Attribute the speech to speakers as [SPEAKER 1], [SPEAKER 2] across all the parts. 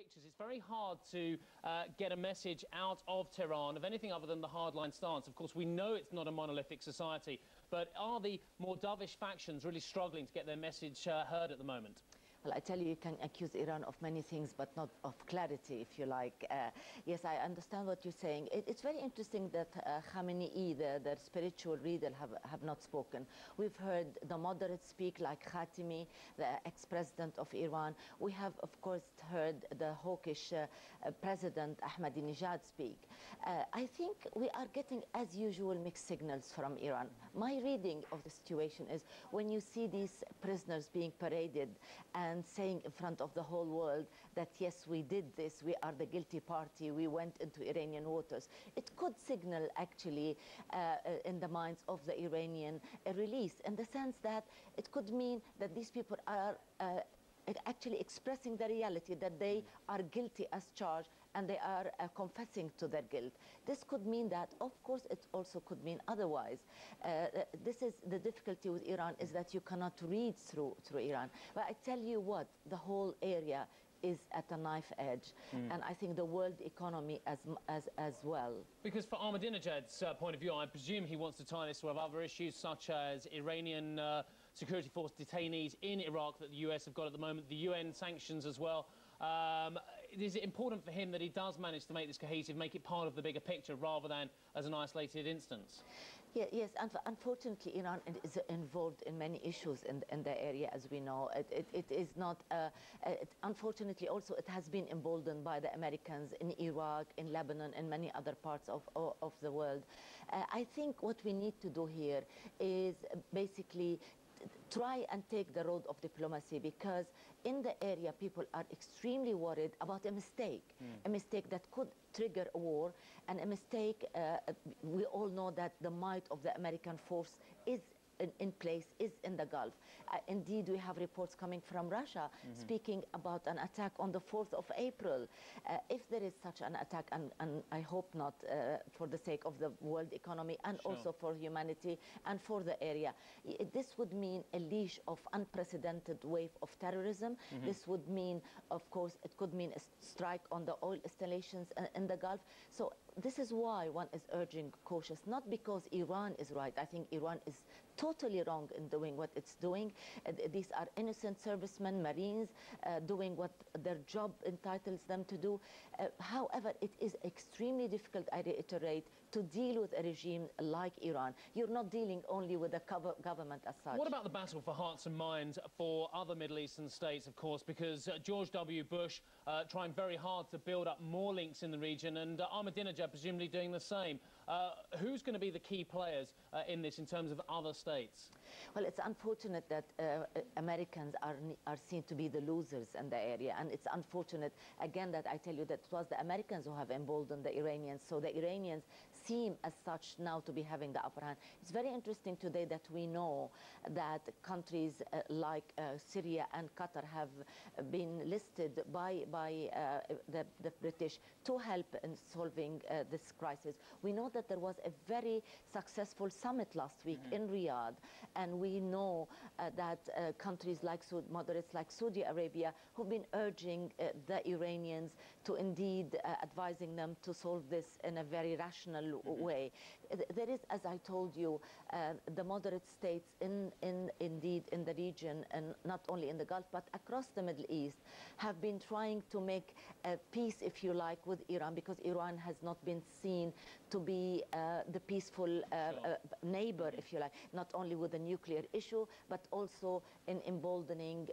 [SPEAKER 1] pictures, it's very hard to get a message out of Tehran of anything other than the hardline stance. Of course, we know it's not a monolithic society, but are the more dovish factions really struggling to get their message heard at the moment?
[SPEAKER 2] Well, I tell you, you can accuse Iran of many things, but not of clarity, if you like. Yes, I understand what you're saying. It's very interesting that Khamenei, the spiritual leader, have not spoken. We've heard the moderates speak, like Khatami, the ex-president of Iran. We have, of course, heard the hawkish President Ahmadinejad speak. I think we are getting, as usual, mixed signals from Iran. My reading of the situation is when you see these prisoners being paraded and saying in front of the whole world that, yes, we did this, we are the guilty party, we went into Iranian waters, it could signal actually in the minds of the Iranian a release, in the sense that it could mean that these people are actually expressing the reality that they are guilty as charged and they are confessing to their guilt. This could mean that. Of course, it also could mean otherwise. This is the difficulty with Iran, is that you cannot read through Iran. But I tell you what, the whole area is at a knife edge, and I think the world economy as well.
[SPEAKER 1] Because for Ahmadinejad's point of view, I presume he wants to tie this with other issues such as Iranian security force detainees in Iraq that the US have got at the moment, the UN sanctions as well. Is it important for him that he does manage to make this cohesive, make it part of the bigger picture rather than as an isolated instance?
[SPEAKER 2] Yes, unfortunately, Iran is involved in many issues in the area, as we know. It is not, unfortunately, also it has been emboldened by the Americans in Iraq, in Lebanon, and many other parts of the world. I think what we need to do here is basically try and take the road of diplomacy, because in the area people are extremely worried about a mistake that could trigger a war, and a mistake, we all know that the might of the American force is in place, is in the Gulf. Indeed, we have reports coming from Russia speaking about an attack on the 4th of April. If there is such an attack, and I hope not, for the sake of the world economy and also for humanity and for the area, this would mean a leash of unprecedented wave of terrorism. This would mean, of course, it could mean a strike on the oil installations in the Gulf. So this is why one is urging cautious, not because Iran is right. I think Iran is totally wrong in doing what it's doing. These are innocent servicemen, Marines, doing what their job entitles them to do. However, it is extremely difficult, I reiterate, to deal with a regime like Iran. You're not dealing only with the government as such.
[SPEAKER 1] What about the battle for hearts and minds for other Middle Eastern states, of course, because George W. Bush trying very hard to build up more links in the region, and Ahmadinejad presumably doing the same. Who's going to be the key players in this in terms of other states?
[SPEAKER 2] Well, it's unfortunate that Americans are seen to be the losers in the area, and it's unfortunate, again, that I tell you that it was the Americans who have emboldened the Iranians, so the Iranians seem as such now to be having the upper hand. It's very interesting today that we know that countries like Syria and Qatar have been listed by the British to help in solving this crisis. We know that there was a very successful summit last week in Riyadh, and we know that countries like moderates like Saudi Arabia who've been urging the Iranians to indeed advising them to solve this in a very rational way. There is, as I told you, the moderate states indeed in the region, and not only in the Gulf but across the Middle East, have been trying to make peace, if you like, with Iran, because Iran has not been seen to be the peaceful neighbor, if you like, not only with the nuclear issue, but also in emboldening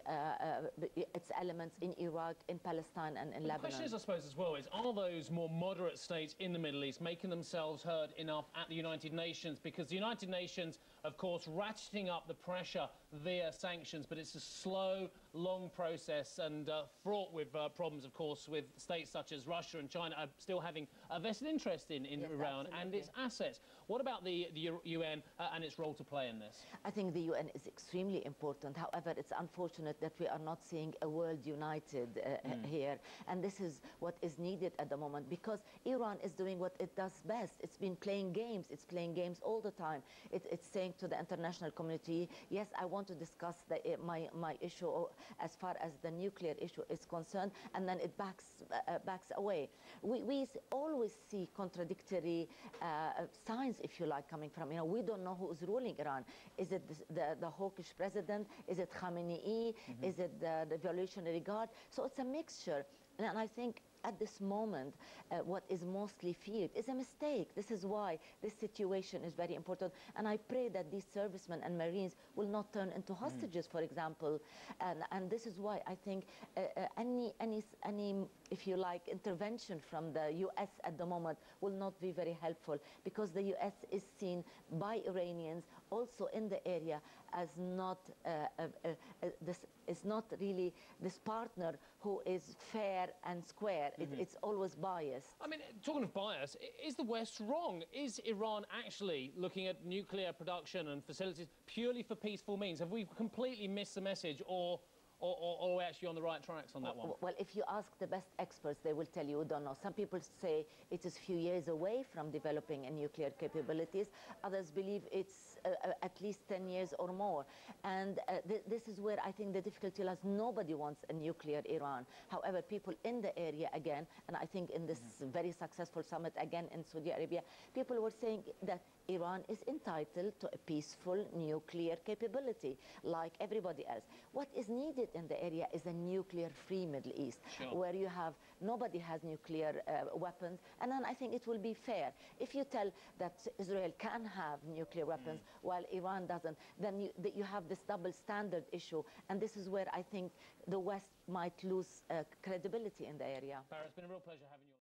[SPEAKER 2] its elements in Iraq, in Palestine, and in Lebanon.
[SPEAKER 1] The question is, I suppose, as well, is are those more moderate states in the Middle East making themselves heard enough at the United Nations? Because the United Nations, of course, ratcheting up the pressure via sanctions, but it's a slow, long process and fraught with problems, of course, with states such as Russia and China still having a vested interest in yes, Iran and its assets. What about the UN and its role to play in this?
[SPEAKER 2] I think the UN is extremely important. However, it's unfortunate that we are not seeing a world united here. And this is what is needed at the moment, because Iran is doing what it does best. It's been playing games. It's playing games all the time. It's saying to the international community, yes, I want to discuss my issue as far as the nuclear issue is concerned, and then it backs away. We always see contradictory signs, if you like, coming from, we don't know who is ruling Iran. Is it the hawkish president? Is it Khamenei? Is it the Revolutionary Guard? So it's a mixture. And I think at this moment, what is mostly feared is a mistake. This is why this situation is very important. And I pray that these servicemen and Marines will not turn into hostages, for example. And this is why I think any, if you like, intervention from the U.S. at the moment will not be very helpful, because the U.S. is seen by Iranians also in the area as not really this partner who is fair and square. It's always biased.
[SPEAKER 1] I mean, talking of bias, is the West wrong? Is Iran actually looking at nuclear production and facilities purely for peaceful means? Have we completely missed the message, or are we actually on the right tracks on that one?
[SPEAKER 2] Well, if you ask the best experts, they will tell you, we don't know. Some people say it is a few years away from developing a nuclear capabilities. Others believe it's at least 10 years or more. And this is where I think the difficulty lies. Nobody wants a nuclear Iran. However, people in the area, again, and I think in this very successful summit, again, in Saudi Arabia, people were saying that Iran is entitled to a peaceful nuclear capability, like everybody else. What is needed in the area is a nuclear-free Middle East, where you have, nobody has nuclear weapons, and then I think it will be fair. If you tell that Israel can have nuclear weapons while Iran doesn't, then you have this double standard issue, and this is where I think the West might lose credibility in the area.
[SPEAKER 1] Baria, it's been a real pleasure having you.